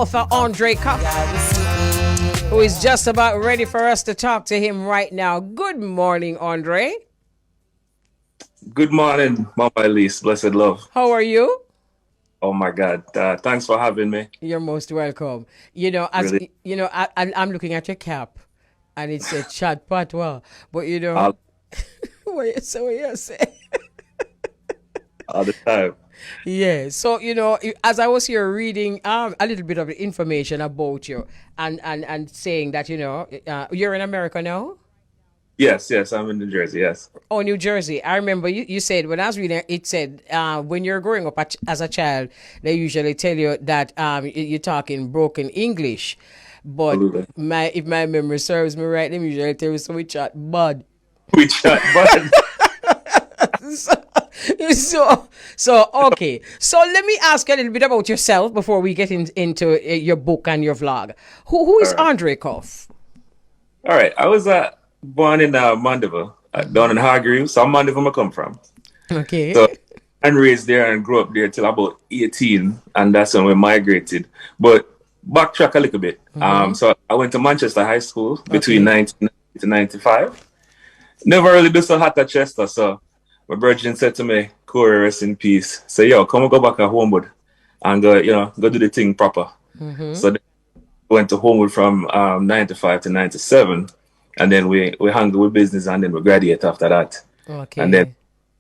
author Andre Cuff, who is just about ready for us to talk to him right now. Good morning, Andre. Good morning, Mama Elise. Blessed love. How are you? Oh my God! Thanks for having me. You're most welcome. You know, as Really, you know, I'm looking at your cap, and it said Chad Patwah. But all, what you say? all the time. Yeah. So as I was here reading a little bit of the information about you, and saying that you're in America now. Yes. I'm in New Jersey. Yes. Oh, New Jersey. I remember you said when I was reading it said when you're growing up as a child, they usually tell you that you're talking broken English. But Absolutely. if my memory serves me right, they usually tell you so we chat bud. We chat, but So okay. So let me ask you a little bit about yourself before we get into your book and your vlog. Who is all right. Andre Cuff? All right. I was born in Mandeville, down in Hargreaves. So Mandeville, I come from. Okay. So and raised there and grew up there till about 18, and that's when we migrated. But backtrack a little bit. So I went to Manchester High School between 1990 to 95. Never really do so hot at Chester, so my brother said to me, Corey, rest in peace. Say, yo, come and go back at Homewood and go do the thing proper. So then we went to Homewood from 95 to 97, and then we hung with business, and then we graduated after that. Okay. And then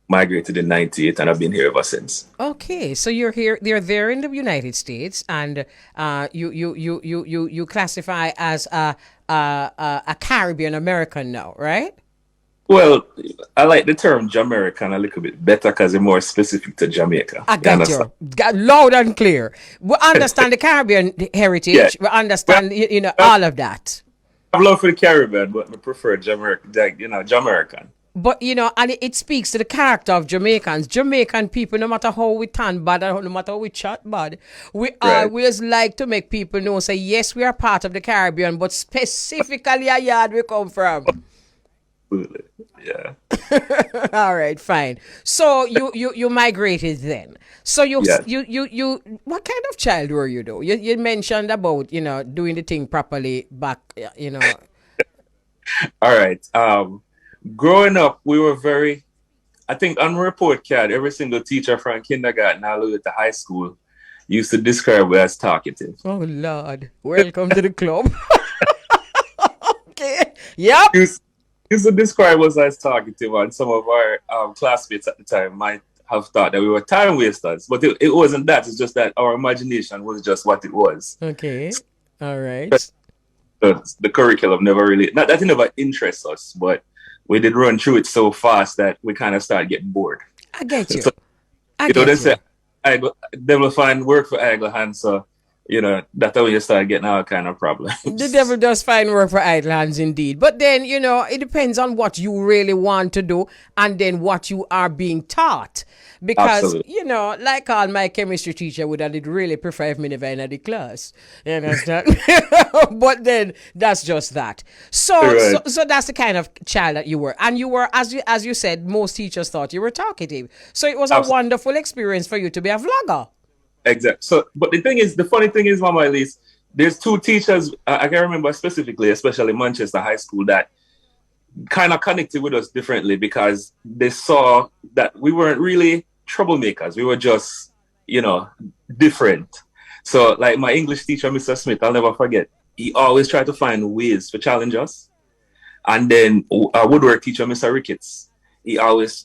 migrated in 98, and I've been here ever since. Okay, so you're there in the United States, and you classify as a Caribbean American now, right? Well, I like the term Jamaican a little bit better because it's more specific to Jamaica. I got you. Got loud and clear. We understand the Caribbean heritage. Yeah. We understand, all of that. I have love for the Caribbean, but I prefer Jamaican. But and it speaks to the character of Jamaicans. Jamaican people, no matter how we turn bad, or no matter how we chat bad, we always like to make people know, say, yes, we are part of the Caribbean, but specifically a yard we come from. Absolutely. Yeah. All right, fine. So you migrated then. So you what kind of child were you though? You mentioned about doing the thing properly back. All right. Growing up, we were I think on report card, every single teacher from kindergarten all the way to high school used to describe us as talkative. Oh Lord, welcome to the club. Okay. Yep. Used to describe us as talkative, and some of our classmates at the time might have thought that we were time wasters, but it wasn't that. It's just that our imagination was just what it was. Okay. All right. The curriculum not that it never interests us, but we did run through it so fast that we kind of started getting bored. I get you. So, they say, they will find work for idle hands, so that's how you start getting all kind of problems. The devil does find work for idle hands indeed. But then, it depends on what you really want to do and then what you are being taught. Because, Absolutely. like all my chemistry teacher would have did really prefer if me never in the class. You understand? But then that's just that. So, Right. so that's the kind of child that you were. And you were, as you said, most teachers thought you were talkative. So it was a Absolutely. wonderful experience for you to be a vlogger. Exactly. So, but the funny thing is, Mama Elise, there's two teachers I can remember specifically, especially Manchester High School, that kind of connected with us differently because they saw that we weren't really troublemakers. We were just, different. So, like my English teacher, Mr. Smith, I'll never forget. He always tried to find ways to challenge us. And then our woodwork teacher, Mr. Ricketts, he always,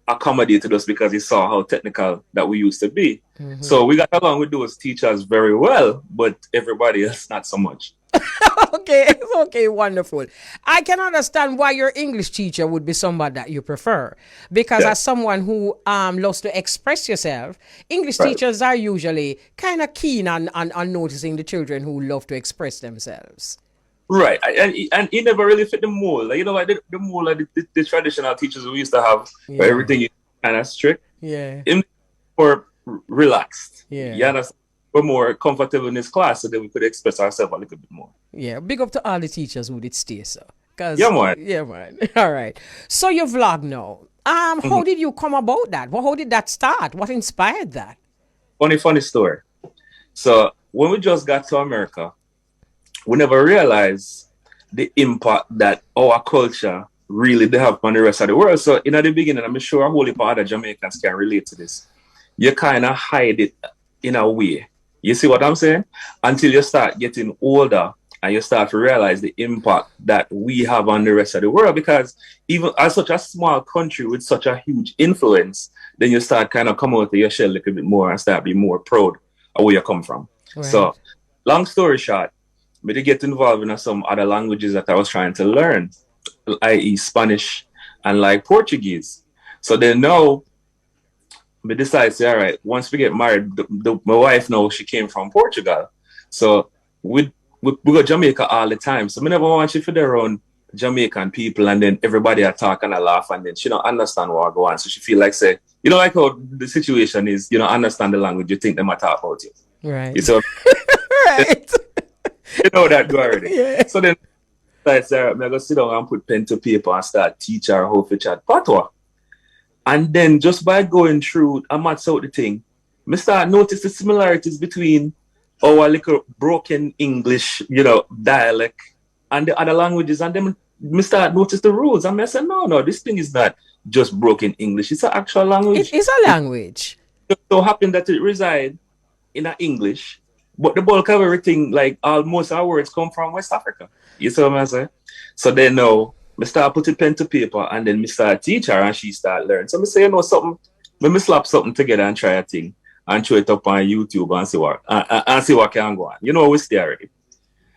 accommodated us because he saw how technical that we used to be. So we got along with those teachers very well, but everybody else not so much. Okay, wonderful. I can understand why your English teacher would be somebody that you prefer. Because as someone who loves to express yourself, English teachers are usually kind of keen on noticing the children who love to express themselves. Right, and he never really fit the mold. Like, the mold of the traditional teachers we used to have, where everything is kind of strict. Yeah. Him more relaxed. Yeah. You understand? We're more comfortable in this class, so that we could express ourselves a little bit more. Yeah, big up to all the teachers who did stay so. Yeah, man. Yeah, man. All right. So you vlog now. How did you come about that? How did that start? What inspired that? Funny story. So when we just got to America, we never realized the impact that our culture really they have on the rest of the world. So in the beginning, I'm sure a whole heap of other Jamaicans can relate to this. You kind of hide it in a way. You see what I'm saying? Until you start getting older and you start to realize the impact that we have on the rest of the world. Because even as such a small country with such a huge influence, then you start kind of come out of your shell a little bit more and start being more proud of where you come from. Right. So long story short, I did get involved in some other languages that I was trying to learn, i.e. Spanish and like Portuguese. So then now, we decided, say, all right, once we get married, my wife now, she came from Portugal. So we go Jamaica all the time. So I never want you to be around Jamaican people and then everybody are talk and I laugh and then she don't understand what I go on. So she feel like, say, you know, like how the situation is, you don't understand the language, you think they might talk about you. Right. You so, right. You know that go already. Yeah. So then I said, all right, I'm going to sit down and put pen to paper and start teach her how to chat Patwah. And then just by going through and match out the thing, I start notice the similarities between our little broken English, you know, dialect and the other languages. And then I start notice the rules. And I said, no, this thing is not just broken English. It's an actual language. It is a language. It so happened that it resides in English, but the bulk of everything, like almost our words come from West Africa. You see what I'm saying? So then now, I start putting pen to paper and then I start teach her and she start learning. So I say, you know something, let me slap something together and try a thing and throw it up on YouTube and see what can go on. You know, we stay already.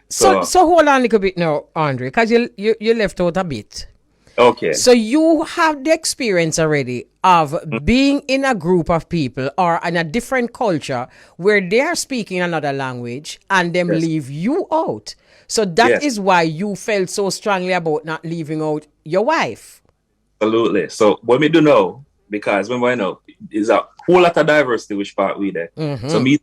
So hold on a little bit now, Andre, because you left out a bit. Okay. So you have the experience already of being in a group of people or in a different culture where they are speaking another language and them leave you out. So that is why you felt so strongly about not leaving out your wife. Absolutely. So what we do now, because when I know, is a whole lot of diversity which part we there. Mm-hmm. So me,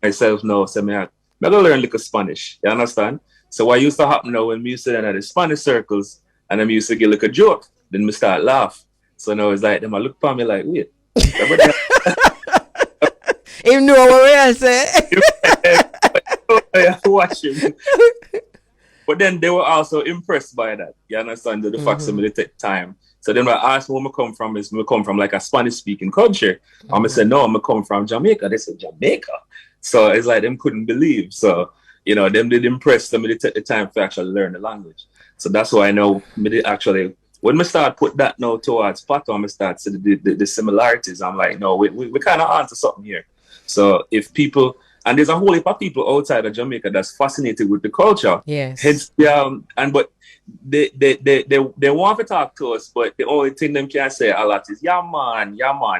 myself now, so I'm going to learn a little Spanish. You understand? So what used to happen now when we used to enter the Spanish circles and I used to get like a joke, then we start laugh. So now it's like, them I look at me like, wait. Even know what we say. Watch him. But then they were also impressed by that. You understand? The fact that they take time. So then I asked where I come from is we come from like a Spanish speaking country. And I said, no, I come from Jamaica. They said, Jamaica. So it's like them couldn't believe. So, you know, them did impress them. They take the time to actually learn the language. So that's why I know actually when we start put that now towards Patwah, we start to the similarities. I'm like, no, we kind of onto something here. So if people, and there's a whole heap of people outside of Jamaica that's fascinated with the culture. Yes. Hence, but they want to talk to us, but the only thing them can say a lot is, yeah man.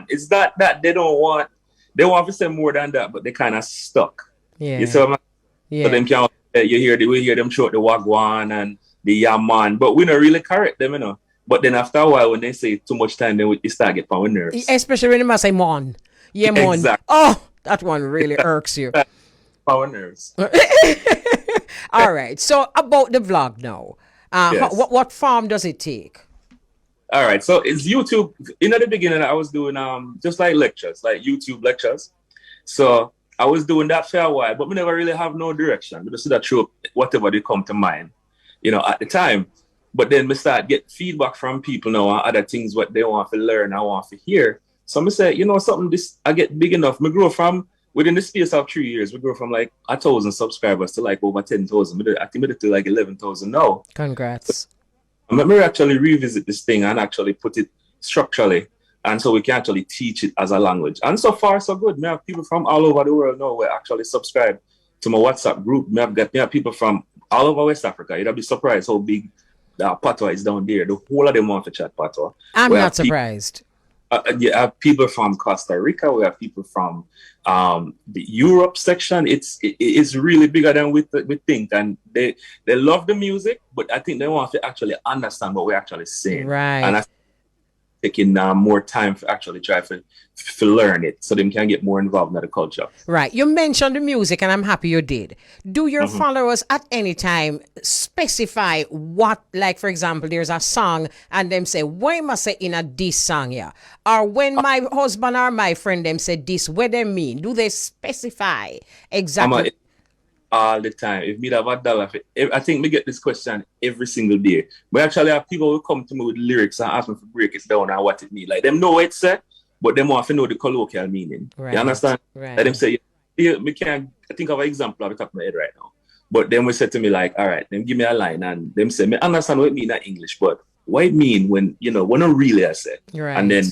It's that they want to say more than that, but they kind of stuck. Yeah. You see what I'm yeah. So them can't, we hear them through the wagwan and the yaman, but we don't really correct them, you know. But then after a while, when they say too much time, then we start getting on nerves. Especially when they must say mon. Yeah, mon. Exactly. Oh, that one really irks you. Power nerves. All right. So about the vlog now. Yes. What form does it take? All right. So it's YouTube. In the beginning, I was doing just like lectures, like YouTube lectures. So I was doing that for a while, but we never really have no direction. We just that through whatever they come to mind, you know, at the time. But then we start get feedback from people now on other things what they want to learn, I want to hear. So I say, you know, something this I get big enough. We grow from within the space of 3 years, we grow from like 1,000 subscribers to like over 10,000. I think we did to like 11,000 now. Congrats. I'm going to actually revisit this thing and actually put it structurally. And so we can actually teach it as a language. And so far, so good. We have people from all over the world now who actually subscribe to my WhatsApp group. We have people from all over West Africa. You'd be surprised how big Patwah is down there. The whole of them want to chat Patwah. I'm not surprised. You have people from Costa Rica. We have people from the Europe section. It's really bigger than we think, and they love the music, but I think they want to actually understand what we're actually saying. Right. And taking more time for actually try to learn it so they can get more involved in the culture. Right. You mentioned the music, and I'm happy you did. Do your Mm-hmm. followers at any time specify what, like, for example, there's a song and them say, why must say in a this song here? Or when my husband or my friend them say this, what they mean? Do they specify exactly? All the time. If me have $1, I think me get this question every single day. But actually have people who come to me with lyrics and ask me to break it down and what it means. Like them know what it said, but them want to know the colloquial meaning. Right. You understand? Right. Like them say, yeah, me can't I think of an example off the top of my head right now. But then we said to me like, all right, then give me a line and them say, me understand what it mean in English, but what it mean when when I really I said. Right. And then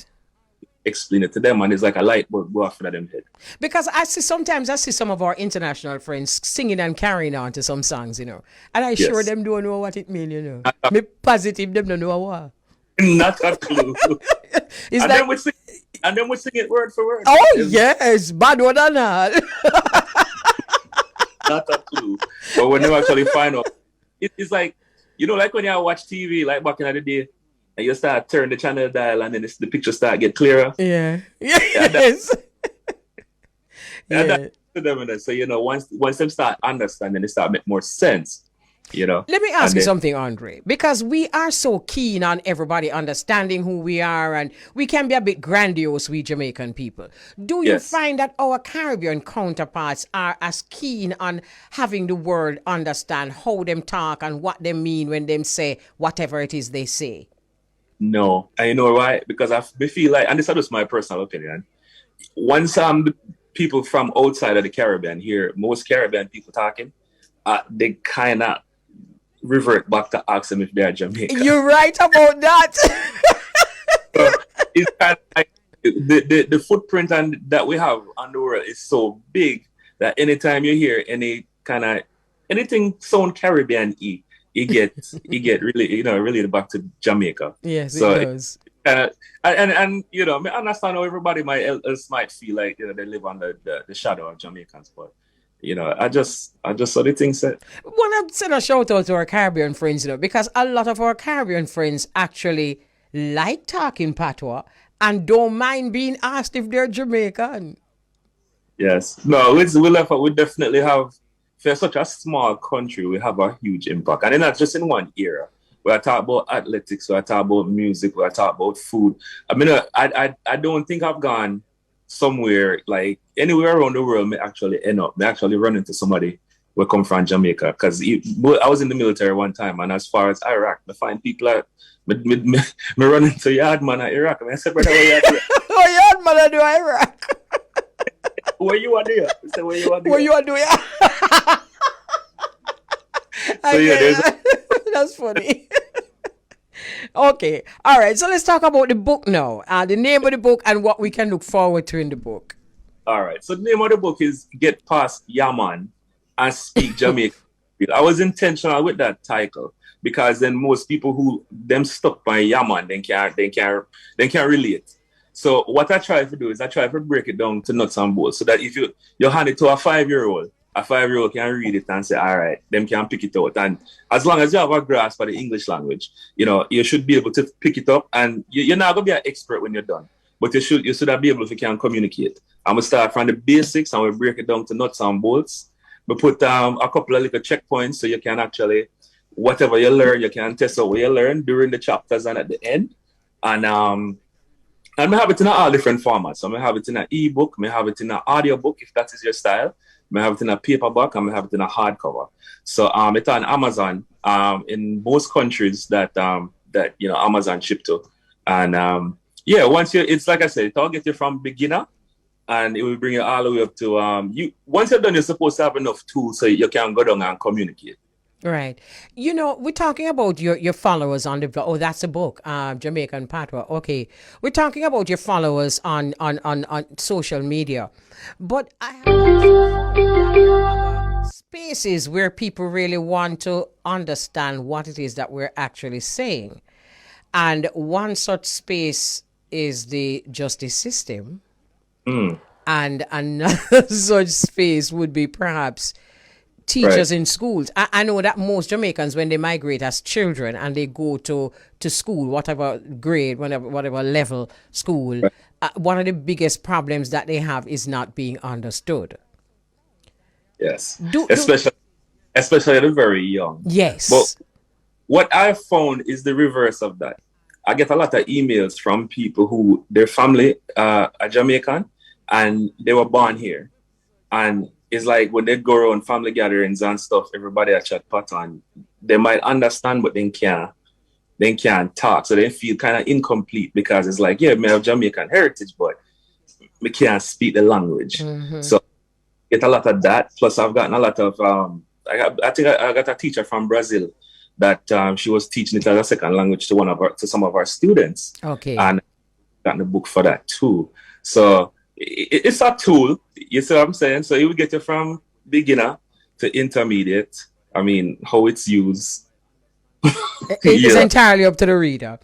explain it to them, and it's like a light bulb go off in them head. Because sometimes I see some of our international friends singing and carrying on to some songs, and I sure them don't know what it means, Me positive them don't know what. Not a clue. It's and, like, then we sing it word for word. Oh yes, bad one and all. Not a clue. But when you actually find out, it's like, like when you watch TV, like back in the day, and you start turn the channel dial and then the picture start get clearer. Yeah. Yes. So, once them start understanding, they start make more sense. Let me ask you something, Andre, because we are so keen on everybody understanding who we are, and we can be a bit grandiose, we Jamaican people. Do you find that our Caribbean counterparts are as keen on having the world understand how them talk and what they mean when them say whatever it is they say? No, and you know why? Because I feel like, and this is just my personal opinion, once the people from outside of the Caribbean hear most Caribbean people talking, they kind of revert back to ask them if they're Jamaican. You're right about that. So it's kind of like the footprint that we have on the world is so big that anytime you hear anything sound Caribbean-y, you get really really back to Jamaica. Yes, so it does. And I understand how everybody else might feel like they live under the shadow of Jamaicans, but I just saw the thing said. Want to send a shout out to our Caribbean friends, because a lot of our Caribbean friends actually like talking Patwah and don't mind being asked if they're Jamaican. Yes, no, we definitely have. For such a small country, we have a huge impact, and not just in one era. We are talking about athletics, we are talking about music, we are talking about food. I mean, I don't think I've gone somewhere like anywhere around the world. Me actually run into somebody who come from Jamaica, because I was in the military one time, and as far as Iraq, I find people me run into yard man at Iraq, and I said, brother, where you at? Oh, yard man do Iraq. Where you are there? I said, where you are there? Where you are doing? That's funny. Okay. All right. So let's talk about the book now. The name of the book and what we can look forward to in the book. All right. So the name of the book is Get Past Yaman and Speak Jamaican. I was intentional with that title because then most people who them stuck by Yaman, they can't relate. So what I try to do is I try to break it down to nuts and bolts so that if you hand it to a 5-year-old, a 5-year-old can read it and say, all right, them can pick it out. And as long as you have a grasp for the English language, you should be able to pick it up. And you're not going to be an expert when you're done, but you should be able to can communicate. I'm going to start from the basics and we'll break it down to nuts and bolts. We put a couple of little checkpoints so you can actually, whatever you learn, you can test out what you learn during the chapters and at the end. And I have it in all different formats. So I have it in an ebook, I have it in an audio book, if that is your style. I have it in a paperback, and I have it in a hardcover. So it's on Amazon in most countries that Amazon ship to. And once it's like I said, it'll get you from beginner, and it will bring you all the way up to once you're done, you're supposed to have enough tools so you can go down and communicate. Right. We're talking about your followers on the... Oh, that's a book, Jamaican Patois. Okay. We're talking about your followers on social media. But I have spaces where people really want to understand what it is that we're actually saying. And one such space is the justice system. And another such space would be perhaps teachers in schools. I know that most Jamaicans, when they migrate as children and they go to school, whatever grade, whatever level school, one of the biggest problems that they have is not being understood. Yes, especially the very young. Yes. But what I found is the reverse of that. I get a lot of emails from people who their family are Jamaican and they were born here. And it's like when they go around family gatherings and stuff, everybody at chat Patwah, and they might understand, but they can't talk. So they feel kind of incomplete because it's like, yeah, I have Jamaican heritage, but we can't speak the language. So get a lot of that. Plus I've gotten a lot of, I think I got a teacher from Brazil that she was teaching it as a second language to some of our students. Okay. And gotten a book for that too. So it's a tool. You see what I'm saying? So it will get you from beginner to intermediate. I mean, how it's used. It's entirely up to the reader.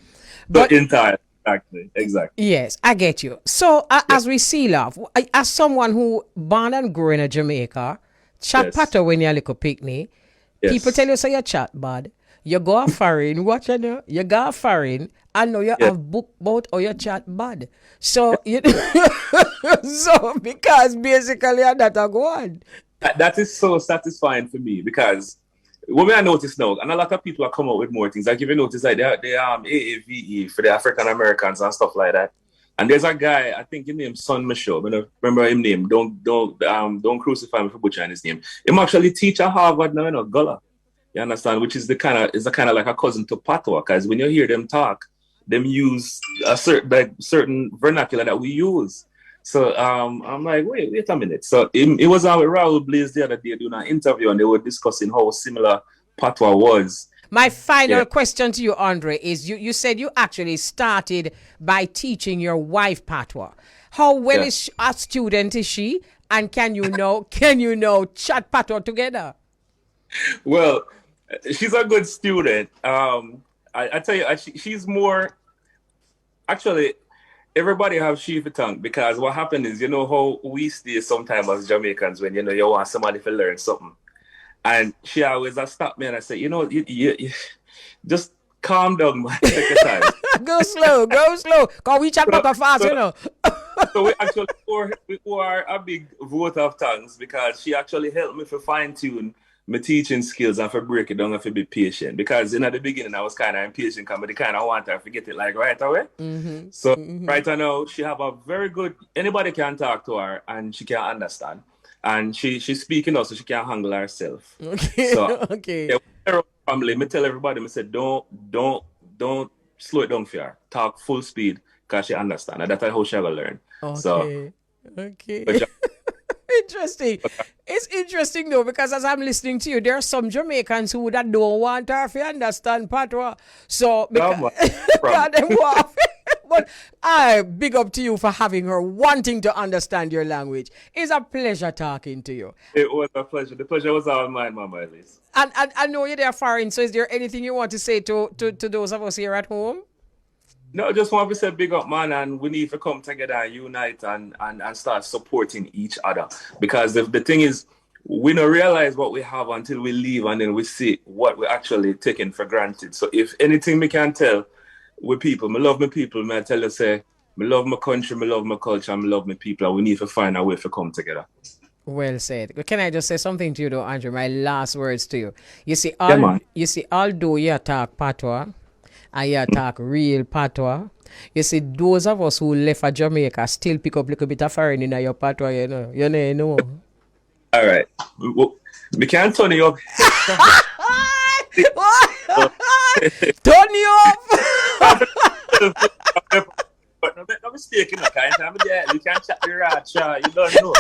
But Exactly. Yes, I get you. So as we seal off, as someone who born and grew in Jamaica, chat Patwah when you're a little picnic, people tell you, so you chat bad. You go a foreign, watch you know, you go a foreign, I know you have book about or you chat bad. So, so because basically that a go on. That is so satisfying for me because what I notice now, and a lot of people are coming up with more things. Like if you notice, like they AAVE for the African Americans and stuff like that. And there's a guy, I think his name Son Michaud. I remember his name. Don't crucify me for butchering his name. Him actually teach at Harvard now, Gullah. You understand? Which is the kind of like a cousin to Patwah, because when you hear them talk, them use a certain vernacular that we use. So I'm like, wait a minute. So it was with Raul Blaze the other day doing an interview, and they were discussing how similar Patwah was. My final question to you, Andre, is you said you actually started by teaching your wife Patwah. How well is a student is she? And can you know chat Patwah together? Well, she's a good student. I tell you, she's more. Actually, everybody have Shiva tongue because what happened is, you know how we stay sometimes as Jamaicans when you want somebody to learn something, and she always stop me and I say, you just calm down, man. Take your time. Go slow. Cause we chat Patwah fast, So we are a big vote of tongues because she actually helped me to fine tune my teaching skills and for break it down and for be patient. Because in the beginning I was kind of impatient because I kind of want her to forget it like right away. So right now she have a very good, anybody can talk to her and she can understand. And she's speaking also, she can handle herself. Okay. So okay. Family, me tell everybody, me say don't slow it down for her. Talk full speed because she understand. And that's how she will learn. Okay. So, okay. Interesting. It's interesting though, because as I'm listening to you, there are some Jamaicans who that don't want her to understand Patwah. So because but I big up to you for having her wanting to understand your language. It's a pleasure talking to you. It was a pleasure. The pleasure was all mine, Mama Elise. And I know you're there foreign, so is there anything you want to say to those of us here at home? No, I just want to say big up, man, and we need to come together and unite and start supporting each other. Because the thing is, we don't realize what we have until we leave and then we see what we're actually taking for granted. So if anything we can tell with people, I love my people, man, I tell you, say, I love my country, I love my culture, I love my people, and we need to find a way to come together. Well said. Can I just say something to you though, Andrew? My last words to you. You see, although you talk Patwah, and you talk real Patwah, you see, those of us who left for Jamaica still pick up a little bit of foreign in your Patwah, you know. All right. We can't turn you up. Turn you up! But no mistake, you can't chat the rat, you don't know.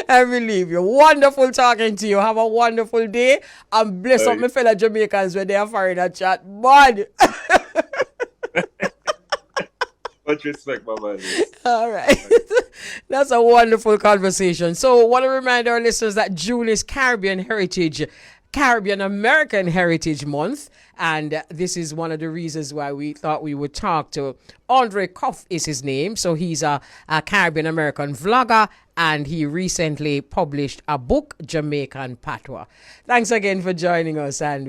I believe you. Wonderful talking to you. Have a wonderful day. And bless up my fellow Jamaicans when they are foreign a chat. Bud. Much respect, Mama. All right. That's a wonderful conversation. So, want to remind our listeners that June is Caribbean Heritage Caribbean American Heritage Month. And this is one of the reasons why we thought we would talk to Andre Koff is his name. So he's a Caribbean American vlogger, and he recently published a book, Jamaican Patois. Thanks again for joining us, and